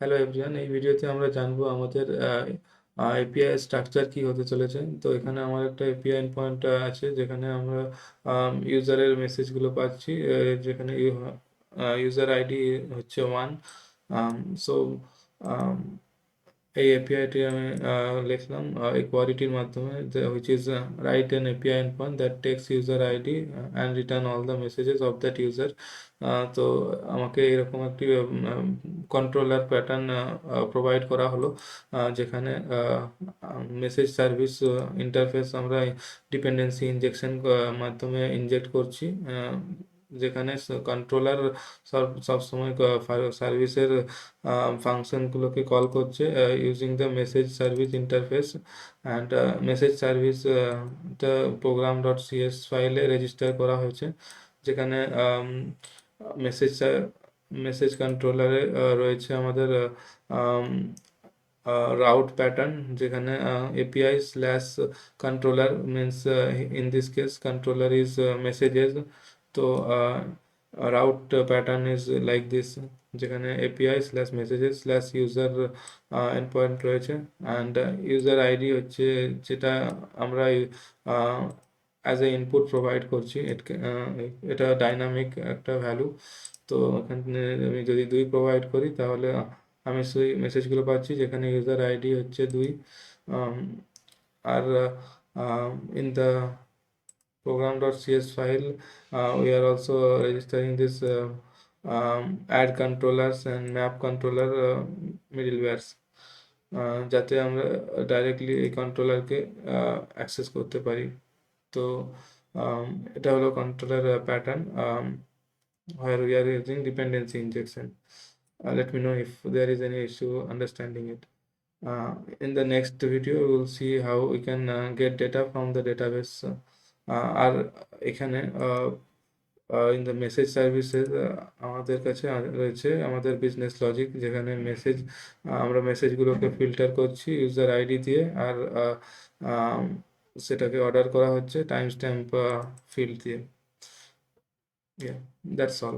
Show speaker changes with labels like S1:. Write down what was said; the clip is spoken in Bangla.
S1: হ্যালো এভরিওয়ান, এই ভিডিওতে আমরা জানবো আমাদের এপিআই স্ট্রাকচার কি হতে চলেছে। তো এখানে আমার একটা এপিআই এন্ডপয়েন্ট আছে, যেখানে আমরা ইউজারের মেসেজগুলো পাচ্ছি, যেখানে ইউজার আইডি হচ্ছে 1। সো এই এপিআইটি আমি লিখলাম এই কোয়ারিটির মাধ্যমে, which is write an API endpoint that text user ID and return all the messages of that user. তো আমাকে এরকম একটি কন্ট্রোলার প্যাটার্ন প্রোভাইড করা হলো, যেখানে মেসেজ সার্ভিস ইন্টারফেস আমরা ডিপেন্ডেন্সি ইনজেকশন মাধ্যমে ইনজেক্ট করছি, যেখানে কন্ট্রোলার সবসময় সার্ভিসের ফাংশনগুলোকে কল করছে using the message service interface. And message service program dot CS ফাইলে রেজিস্টার করা হয়েছে, যেখানে মেসেজ মেসেজ কন্ট্রোলারে রয়েছে আমাদের রাউট প্যাটার্ন, যেখানে API slash controller means in this case controller is messages. তো route pattern is like this, যেখানে API slash messages slash user endpoint রয়েছে, অ্যান্ড ইউজার আইডি হচ্ছে যেটা আমরা অ্যাজ এ ইনপুট প্রোভাইড করছি। এটা ডাইনামিক একটা ভ্যালু। তো এখানে আমি যদি 2 প্রোভাইড করি, তাহলে আমি সেই মেসেজগুলো পাচ্ছি, যেখানে ইউজার আইডি হচ্ছে 2। আর in the program.cs file, we are also registering this add controllers and map controller middlewares, যাতে আমরা ডাইরেক্টলি এই কন্ট্রোলারকে অ্যাক্সেস করতে পারি। তো এটা হলো controller pattern where we are using dependency injection. Let me know if there is any issue understanding it. In the next video we will see how we can get data from the database. আর এখানে ইন দ্য মেসেজ সার্ভিসেস আমাদের কাছে রয়েছে আমাদের বিজনেস লজিক, যেখানে আমরা মেসেজগুলোকে ফিল্টার করছি ইউজার আইডি দিয়ে, আর সেটাকে অর্ডার করা হচ্ছে টাইম স্ট্যাম্প ফিল্ড দিয়ে। That's all.